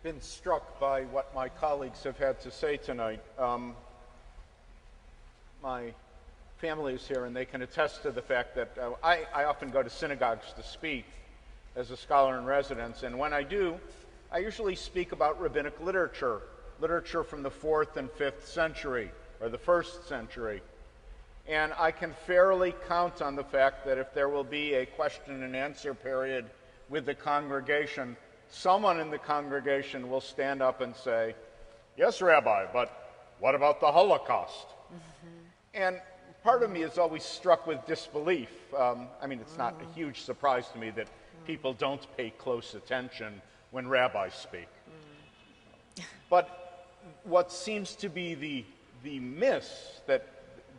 been struck by what my colleagues have had to say tonight. My family is here, and they can attest to the fact that I often go to synagogues to speak as a scholar in residence, and when I do, I usually speak about rabbinic literature, literature from the 4th and 5th century, or the 1st century. And I can fairly count on the fact that if there will be a question and answer period with the congregation, someone in the congregation will stand up and say, "Yes, Rabbi, but what about the Holocaust?" And part of me is always struck with disbelief. I mean, it's not a huge surprise to me that people don't pay close attention when rabbis speak. But what seems to be the miss, that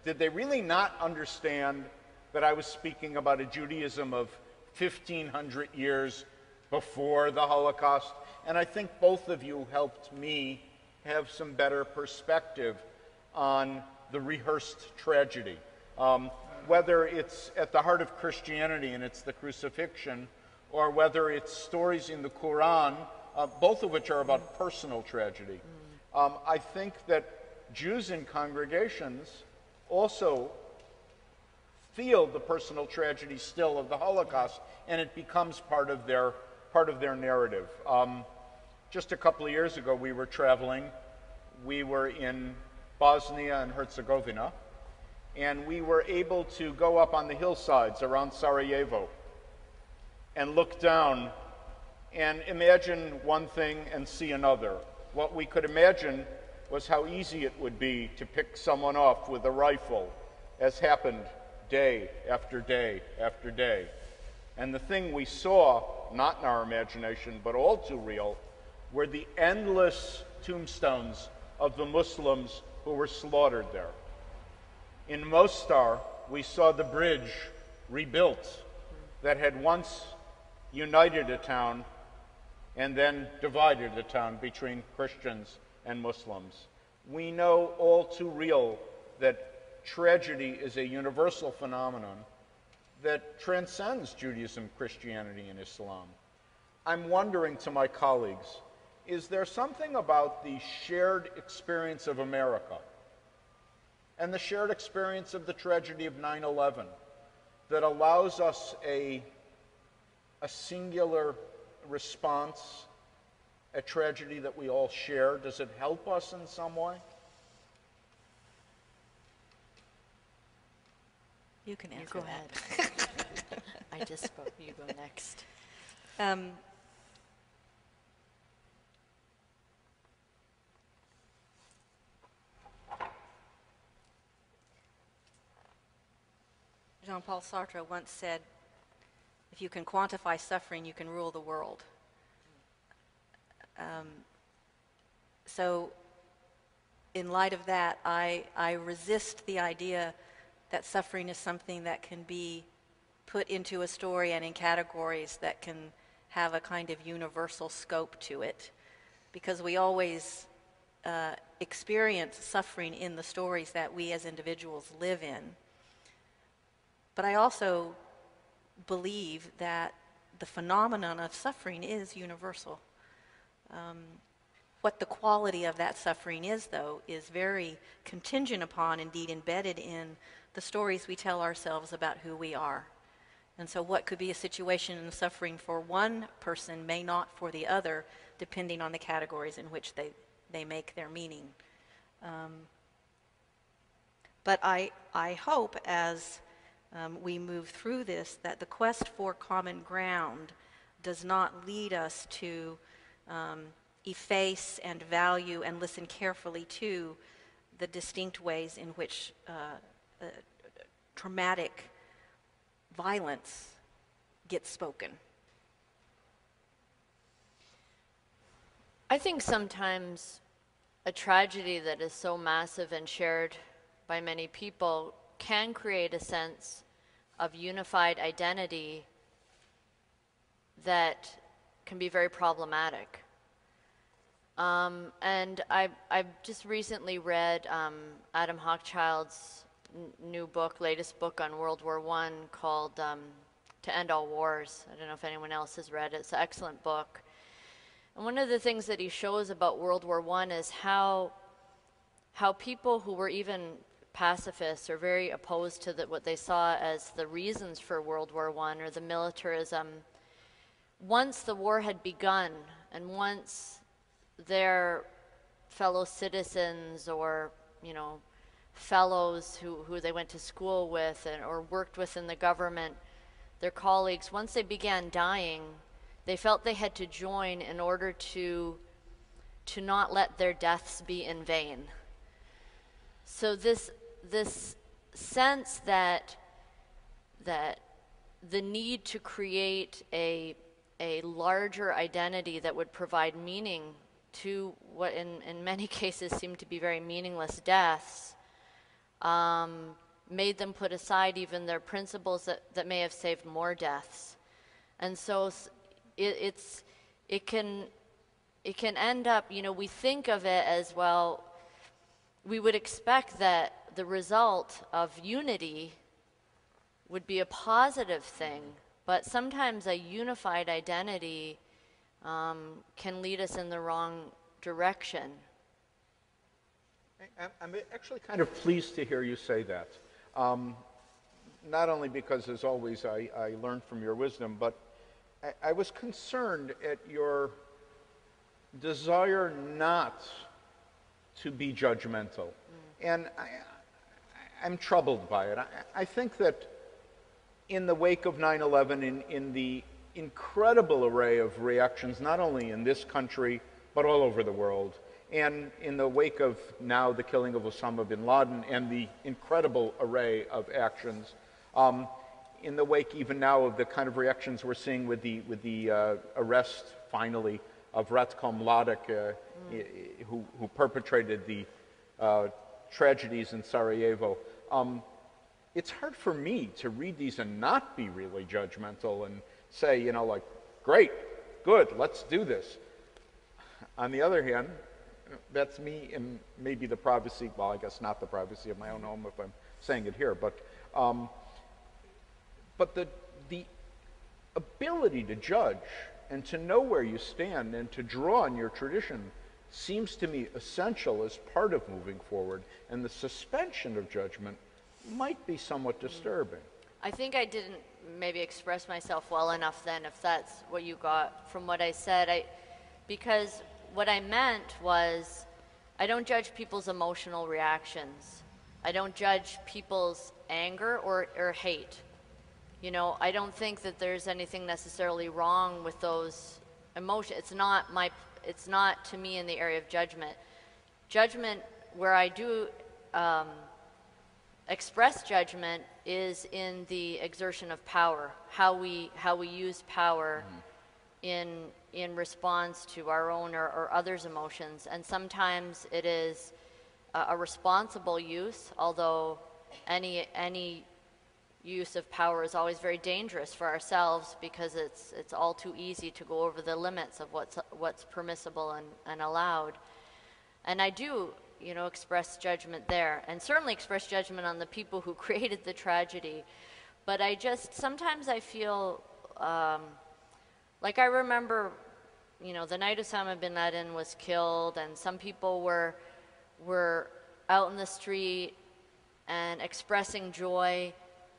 did they really not understand that I was speaking about a Judaism of 1,500 years before the Holocaust? And I think both of you helped me have some better perspective on the rehearsed tragedy. Whether it's at the heart of Christianity and it's the crucifixion, or whether it's stories in the Quran, both of which are about personal tragedy. I think that Jews in congregations also feel the personal tragedy still of the Holocaust, and it becomes part of their narrative. Just a couple of years ago, we were traveling. We were in Bosnia and Herzegovina, and we were able to go up on the hillsides around Sarajevo and look down and imagine one thing and see another. What we could imagine was how easy it would be to pick someone off with a rifle, as happened day after day after day. And the thing we saw, not in our imagination, but all too real, were the endless tombstones of the Muslims who were slaughtered there. In Mostar, we saw the bridge rebuilt that had once united a town and then divided a town between Christians and Muslims. We know all too real that tragedy is a universal phenomenon that transcends Judaism, Christianity, and Islam. I'm wondering to my colleagues, is there something about the shared experience of America and the shared experience of the tragedy of 9/11 that allows us a singular response, a tragedy that we all share? Does it help us in some way? You can answer go that. ahead. I just spoke. You go next. Jean-Paul Sartre once said, "If you can quantify suffering, you can rule the world." So in light of that, I resist the idea that suffering is something that can be put into a story and in categories that can have a kind of universal scope to it, because we always experience suffering in the stories that we as individuals live in. But I also believe that the phenomenon of suffering is universal. What the quality of that suffering is, though, is very contingent upon, indeed embedded in, the stories we tell ourselves about who we are. And so what could be a situation in suffering for one person may not for the other, depending on the categories in which they make their meaning. But I hope, as we move through this, that the quest for common ground does not lead us to efface and value and listen carefully to the distinct ways in which traumatic violence gets spoken. I think sometimes a tragedy that is so massive and shared by many people can create a sense of unified identity that can be very problematic. And I've just recently read Adam Hochschild's latest book on World War I called To End All Wars. I don't know if anyone else has read it. It's an excellent book. And one of the things that he shows about World War I is how people who were even pacifists or very opposed to what they saw as the reasons for World War I or the militarism, once the war had begun and once their fellow citizens or, fellows who they went to school with or worked with in the government, their colleagues, once they began dying, they felt they had to join in order to not let their deaths be in vain. So this sense that the need to create a larger identity that would provide meaning to what in many cases seemed to be very meaningless deaths made them put aside even their principles that may have saved more deaths. And so it can end up, we think of it as, well, we would expect that the result of unity would be a positive thing, but sometimes a unified identity can lead us in the wrong direction. I'm actually kind of pleased to hear you say that. Not only because, as always, I learned from your wisdom, but I was concerned at your desire not to be judgmental. And I'm troubled by it. I think that in the wake of 9/11, in the incredible array of reactions, not only in this country, but all over the world, and in the wake of now the killing of Osama bin Laden and the incredible array of actions, in the wake even now of the kind of reactions we're seeing with the arrest, finally, of Ratko Mladic, who perpetrated the tragedies in Sarajevo, it's hard for me to read these and not be really judgmental and say, like, great, good, let's do this. On the other hand, that's me and maybe the privacy, well, I guess not the privacy of my own home if I'm saying it here, but the ability to judge and to know where you stand and to draw on your tradition seems to me essential as part of moving forward, and the suspension of judgment might be somewhat disturbing. I think I didn't maybe express myself well enough then, if that's what you got from what I said. Because what I meant was, I don't judge people's emotional reactions. I don't judge people's anger or hate. I don't think that there's anything necessarily wrong with those emotions. It's not to me in the area of judgment. Judgment, where I do express judgment, is in the exertion of power, how we use power in response to our own or others' emotions. And sometimes it is a responsible use, although any use of power is always very dangerous for ourselves, because it's all too easy to go over the limits of what's permissible and allowed. And I do, express judgment there, and certainly express judgment on the people who created the tragedy. But sometimes I feel like I remember, the night Osama bin Laden was killed, and some people were out in the street and expressing joy.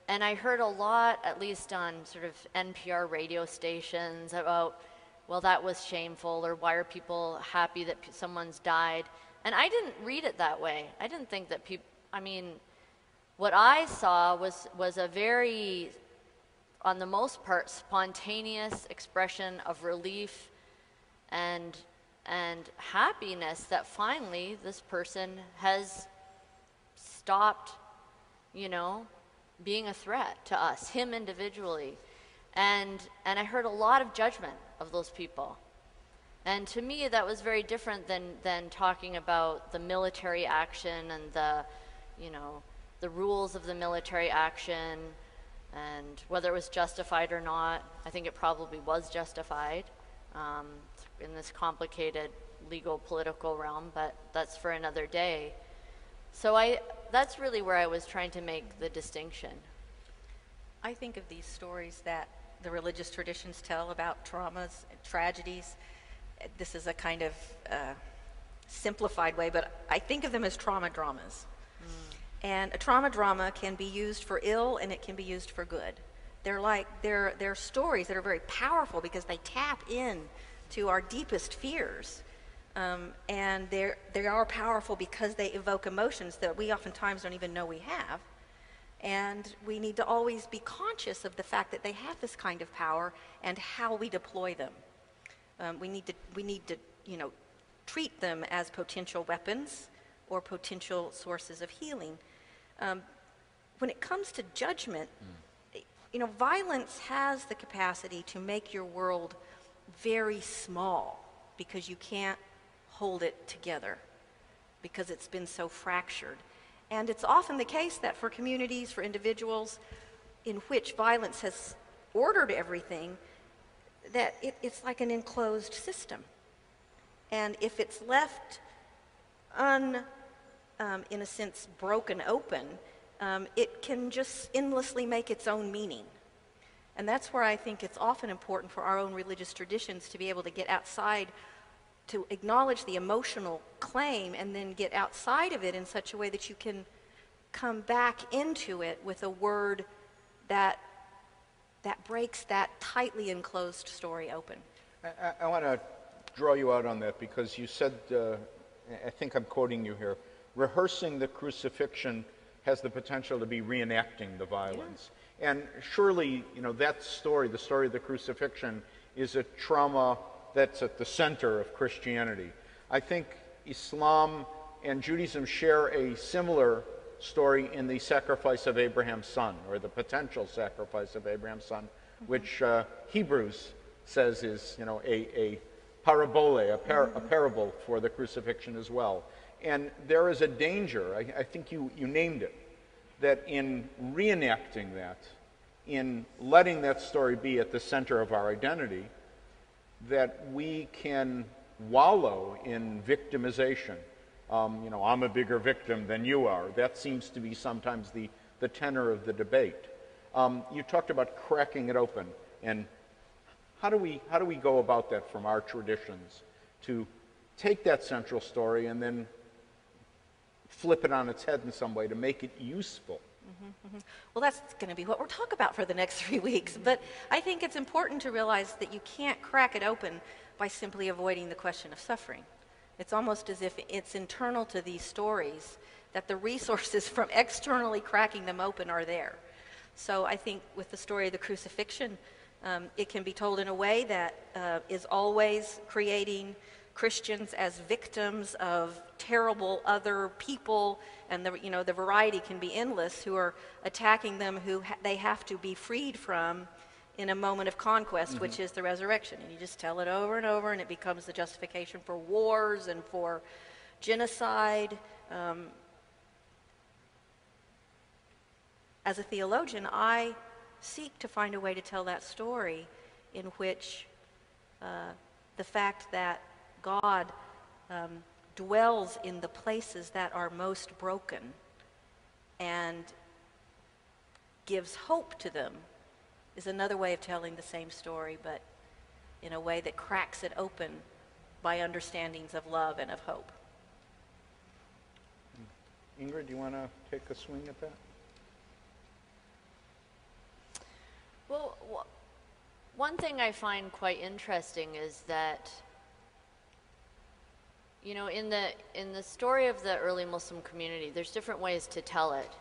And I heard a lot, at least on sort of NPR radio stations, about, well, that was shameful, or why are people happy that someone's died? And I didn't read it that way. I didn't think that people, what I saw was a very, on the most part, spontaneous expression of relief and happiness that finally this person has stopped, being a threat to us, him individually. And I heard a lot of judgment of those people. And to me, that was very different than talking about the military action and the rules of the military action and whether it was justified or not. I think it probably was justified in this complicated legal political realm, but that's for another day. So that's really where I was trying to make the distinction. I think of these stories that the religious traditions tell about traumas and tragedies this is a kind of simplified way, but I think of them as trauma dramas. And a trauma drama can be used for ill and it can be used for good. They're stories that are very powerful because they tap in to our deepest fears. And they are powerful because they evoke emotions that we oftentimes don't even know we have. And we need to always be conscious of the fact that they have this kind of power and how we deploy them. We need to treat them as potential weapons or potential sources of healing. When it comes to judgment, violence has the capacity to make your world very small because you can't hold it together because it's been so fractured. And it's often the case that for communities, for individuals in which violence has ordered everything, that it's like an enclosed system. And if it's left in a sense, broken open, it can just endlessly make its own meaning. And that's where I think it's often important for our own religious traditions to be able to get outside, to acknowledge the emotional claim, and then get outside of it in such a way that you can come back into it with a word that breaks that tightly enclosed story open. I want to draw you out on that because you said, I think I'm quoting you here, rehearsing the crucifixion has the potential to be reenacting the violence. Yeah. And surely, that story, the story of the crucifixion, is a trauma that's at the center of Christianity. I think Islam and Judaism share a similar story in the sacrifice of Abraham's son, or the potential sacrifice of Abraham's son, which Hebrews says is, a parabole, a parable for the crucifixion as well. And there is a danger, I think you named it, that in reenacting that, in letting that story be at the center of our identity, that we can wallow in victimization. I'm a bigger victim than you are. That seems to be sometimes the tenor of the debate. You talked about cracking it open, and how do we go about that from our traditions to take that central story and then flip it on its head in some way to make it useful? Well, that's going to be what we'll talk about for the next 3 weeks. But I think it's important to realize that you can't crack it open by simply avoiding the question of suffering. It's almost as if it's internal to these stories that the resources from externally cracking them open are there. So I think with the story of the crucifixion, it can be told in a way that is always creating Christians as victims of terrible other people, and the variety can be endless, who are attacking them, who they have to be freed from in a moment of conquest, which is the resurrection. And you just tell it over and over, and it becomes the justification for wars and for genocide. As a theologian, I seek to find a way to tell that story in which the fact that God dwells in the places that are most broken and gives hope to them is another way of telling the same story, but in a way that cracks it open by understandings of love and of hope. Ingrid, do you want to take a swing at that? Well, one thing I find quite interesting is that, in the story of the early Muslim community, there's different ways to tell it.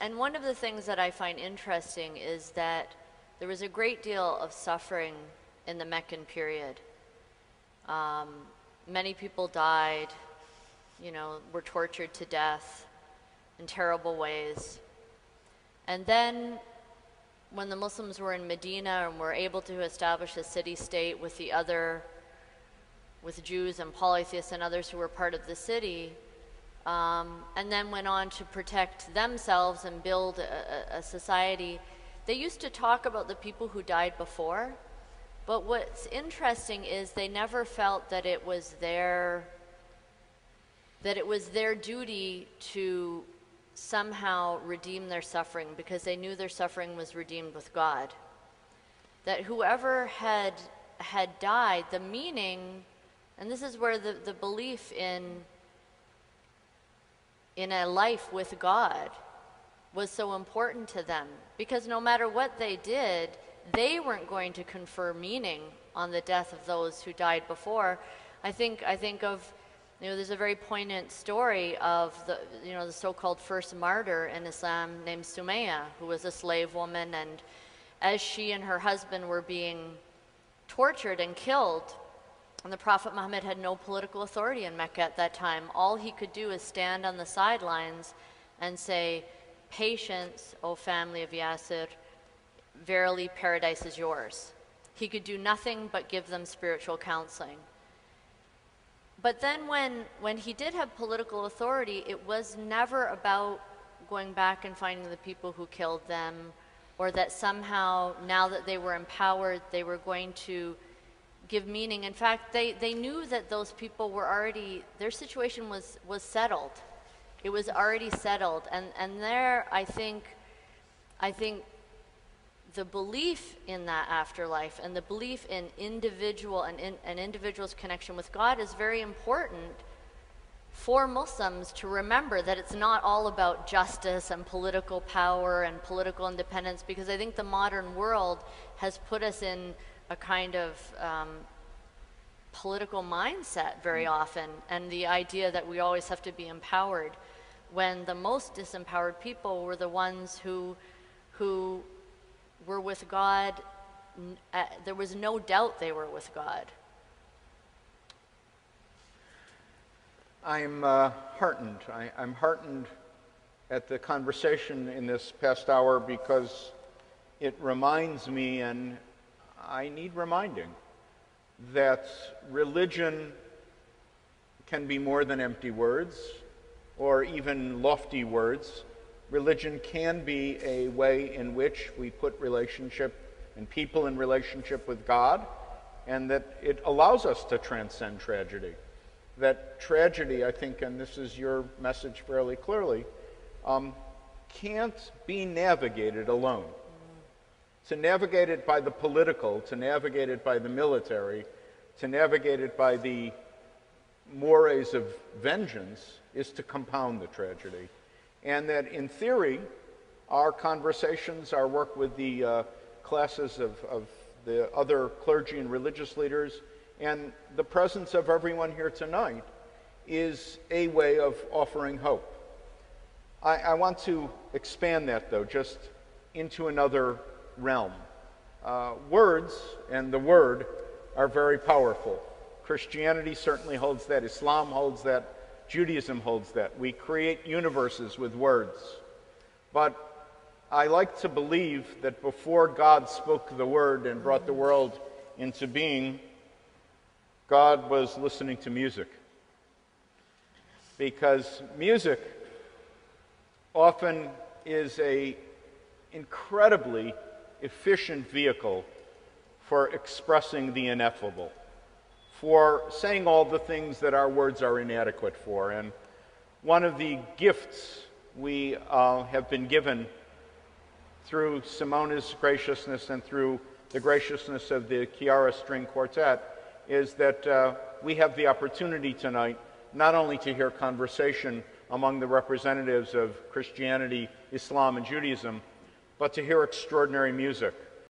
And one of the things that I find interesting is that there was a great deal of suffering in the Meccan period. Many people died, were tortured to death in terrible ways. And then when the Muslims were in Medina and were able to establish a city-state with Jews and polytheists and others who were part of the city, and then went on to protect themselves and build a society, they used to talk about the people who died before, but what's interesting is they never felt that it was their duty to somehow redeem their suffering, because they knew their suffering was redeemed with God. That whoever had had died, the meaning, and this is where the belief in a life with God was so important to them, because no matter what they did, they weren't going to confer meaning on the death of those who died before. I think of, there's a very poignant story of the so-called first martyr in Islam named Sumaya, who was a slave woman, and as she and her husband were being tortured and killed, and the Prophet Muhammad had no political authority in Mecca at that time. All he could do is stand on the sidelines and say, "Patience, O family of Yasir, verily paradise is yours." He could do nothing but give them spiritual counseling. But then when he did have political authority, it was never about going back and finding the people who killed them, or that somehow, now that they were empowered, they were going to give meaning. In fact, they knew that those people were already, their situation was settled. It was already settled. And there, I think the belief in that afterlife and the belief in individual and an individual's connection with God is very important for Muslims to remember, that it's not all about justice and political power and political independence, because I think the modern world has put us in a kind of political mindset very often, and the idea that we always have to be empowered, when the most disempowered people were the ones who were with God. There was no doubt they were with God. I'm heartened. I'm heartened at the conversation in this past hour, because it reminds me, and I need reminding, that religion can be more than empty words or even lofty words. Religion can be a way in which we put relationship and people in relationship with God, and that it allows us to transcend tragedy. That tragedy, I think, and this is your message fairly clearly, can't be navigated alone. To navigate it by the political, to navigate it by the military, to navigate it by the mores of vengeance is to compound the tragedy. And that in theory, our conversations, our work with the classes of the other clergy and religious leaders, and the presence of everyone here tonight is a way of offering hope. I want to expand that, though, just into another realm. Words and the Word are very powerful. Christianity certainly holds that. Islam holds that. Judaism holds that. We create universes with words. But I like to believe that before God spoke the Word and brought the world into being, God was listening to music. Because music often is an incredibly efficient vehicle for expressing the ineffable, for saying all the things that our words are inadequate for. And one of the gifts we have been given through Simona's graciousness and through the graciousness of the Chiara String Quartet is that we have the opportunity tonight not only to hear conversation among the representatives of Christianity, Islam, and Judaism, but to hear extraordinary music.